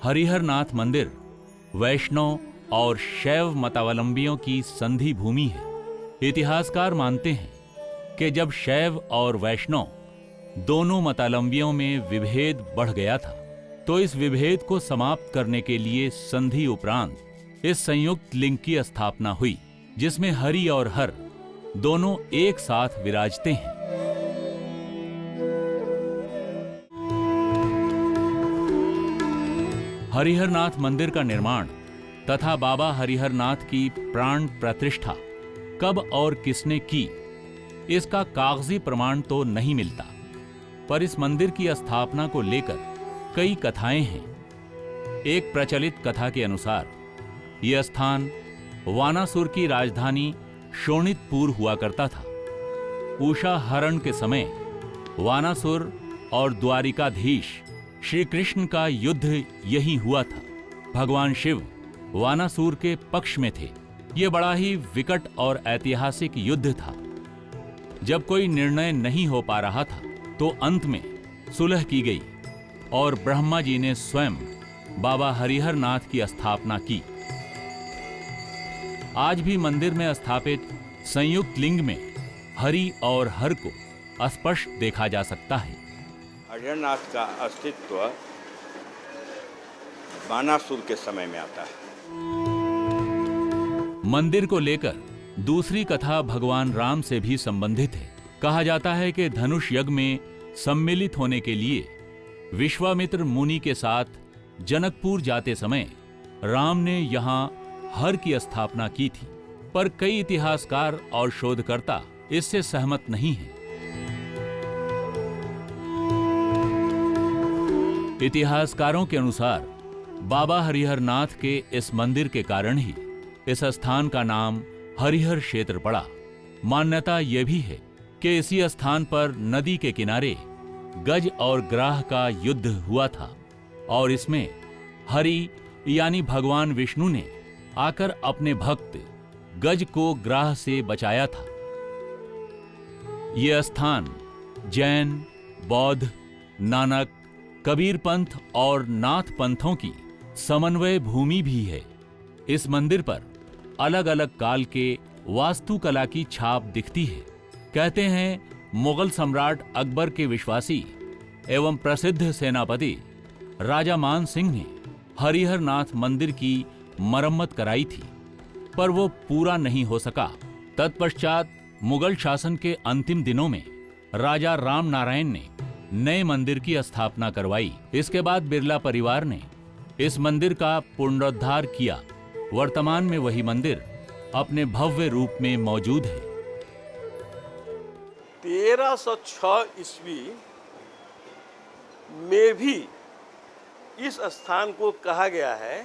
हरिहरनाथ मंदिर वैष्णव और शैव मतावलंबियों की संधि भूमि है। इतिहासकार मानते हैं कि जब शैव और वैष्णव दोनों मतावलंबियों में विभेद बढ़ गया था, तो इस विभेद को समाप्त करने के लिए संधि उपरांत इस संयुक्त लिंग की स्थापना हुई, जिसमें हरि और हर दोनों एक साथ विराजते हैं। हरिहरनाथ मंदिर का निर्माण तथा बाबा हरिहरनाथ की प्राण प्रतिष्ठा कब और किसने की, इसका कागजी प्रमाण तो नहीं मिलता, पर इस मंदिर की स्थापना को लेकर कई कथाएं हैं। एक प्रचलित कथा के अनुसार यह स्थान वानासुर की राजधानी शोणितपुर हुआ करता था। उषा हरण के समय वानासुर और द्वारिकाधीश श्री कृष्ण का युद्ध यही हुआ था। भगवान शिव वानासुर के पक्ष में थे। यह बड़ा ही विकट और ऐतिहासिक युद्ध था। जब कोई निर्णय नहीं हो पा रहा था, तो अंत में सुलह की गई और ब्रह्मा जी ने स्वयं बाबा हरिहरनाथ की स्थापना की। आज भी मंदिर में स्थापित संयुक्त लिंग में हरि और हर को स्पष्ट देखा जा सकता है। हरिहरनाथ का अस्तित्व वानासुर के समय में आता है। मंदिर को लेकर दूसरी कथा भगवान राम से भी संबंधित है। कहा जाता है कि धनुष यज्ञ में सम्मिलित होने के लिए विश्वामित्र मुनि के साथ जनकपुर जाते समय राम ने यहां हर की स्थापना की थी, पर कई इतिहासकार और शोधकर्ता इससे सहमत नहीं हैं। इतिहासकारों के अनुसार बाबा हरिहरनाथ के इस मंदिर के कारण ही इस स्थान का नाम हरिहर क्षेत्र पड़ा। मान्यता यह भी है कि इसी स्थान पर नदी के किनारे गज और ग्राह का युद्ध हुआ था और इसमें हरि यानी भगवान विष्णु ने आकर अपने भक्त गज को ग्राह से बचाया था। यह स्थान जैन, बौद्ध, नानक, कबीर पंथ और नाथ पंथों की समन्वय भूमि भी है। इस मंदिर पर अलग अलग काल के वास्तुकला की छाप दिखती है। कहते हैं मुगल सम्राट अकबर के विश्वासी एवं प्रसिद्ध सेनापति राजा मान सिंह ने हरिहरनाथ मंदिर की मरम्मत कराई थी, पर वो पूरा नहीं हो सका। तत्पश्चात मुगल शासन के अंतिम दिनों में राजा राम नारायण ने नए मंदिर की स्थापना करवाई। इसके बाद बिरला परिवार ने इस मंदिर का पुनरुद्धार किया। वर्तमान में वही मंदिर अपने भव्य रूप में मौजूद है। 1306 ईस्वी में भी इस स्थान को कहा गया है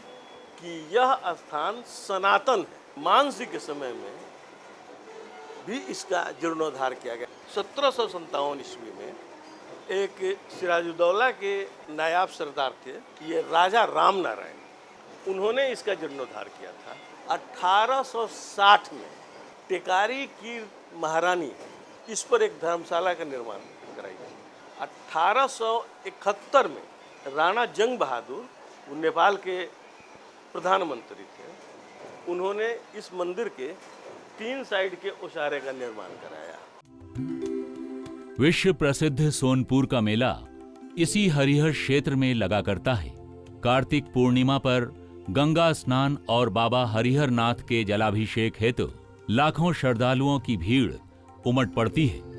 कि यह स्थान सनातन है। मानसिक के समय में भी इसका जीर्णोद्धार किया गया। 1757 ईस्वी में एक सिराजुद्दौला के नायाब सरदार थे, ये राजा राम नारायण, उन्होंने इसका जीर्णोद्धार किया था। 1860 में टेकारी की महारानी इस पर एक धर्मशाला का निर्माण कराई गई। 1871 में राणा जंग बहादुर, वो नेपाल के प्रधानमंत्री थे, उन्होंने इस मंदिर के 3 साइड के ओसारे का निर्माण कराया। विश्व प्रसिद्ध सोनपुर का मेला इसी हरिहर क्षेत्र में लगा करता है। कार्तिक पूर्णिमा पर गंगा स्नान और बाबा हरिहरनाथ के जलाभिषेक हेतु लाखों श्रद्धालुओं की भीड़ उमड़ पड़ती है।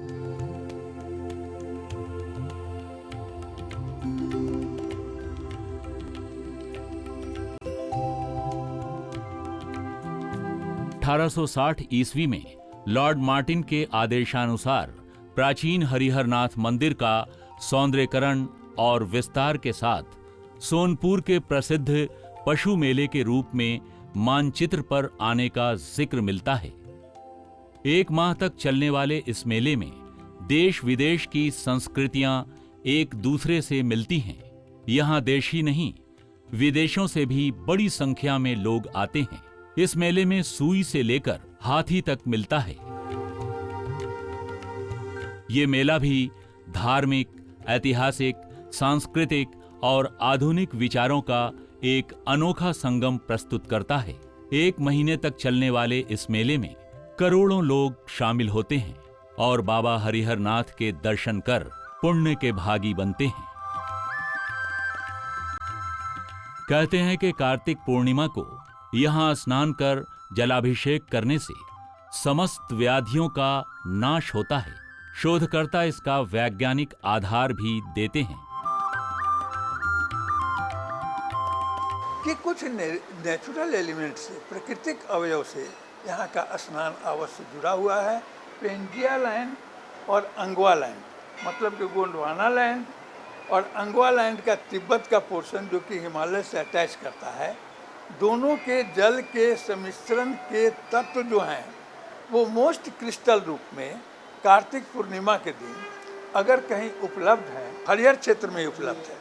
ईस्वी में लॉर्ड मार्टिन के आदेशानुसार प्राचीन हरिहरनाथ मंदिर का सौंदर्यीकरण और विस्तार के साथ सोनपुर के प्रसिद्ध पशु मेले के रूप में मानचित्र पर आने का जिक्र मिलता है। 1 माह तक चलने वाले इस मेले में देश विदेश की संस्कृतियां एक दूसरे से मिलती हैं। यहां देश ही नहीं, विदेशों से भी बड़ी संख्या में लोग आते हैं। इस मेले में सुई से लेकर हाथी तक मिलता है। ये मेला भी धार्मिक, ऐतिहासिक, सांस्कृतिक और आधुनिक विचारों का एक अनोखा संगम प्रस्तुत करता है। 1 महीने तक चलने वाले इस मेले में करोड़ों लोग शामिल होते हैं और बाबा हरिहर नाथ के दर्शन कर पुण्य के भागी बनते हैं। कहते हैं कि कार्तिक पूर्णिमा को यहाँ स्नान कर जलाभिषेक करने से समस्त व्याधियों का नाश होता है। शोधकर्ता इसका वैज्ञानिक आधार भी देते हैं कि कुछ नेचुरल एलिमेंट से, प्राकृतिक अवयव से यहाँ का स्नान अवश्य जुड़ा हुआ है। पेंजिया लैंड और अंगवा लैंड, मतलब कि गोंडवाना लैंड और अंगवा लैंड का तिब्बत का पोर्शन जो कि हिमालय से अटैच करता है, दोनों के जल के सम्मिश्रण के तत्व जो हैं वो मोस्ट क्रिस्टल रूप में कार्तिक पूर्णिमा के दिन अगर कहीं उपलब्ध है, हरिहर क्षेत्र में उपलब्ध है।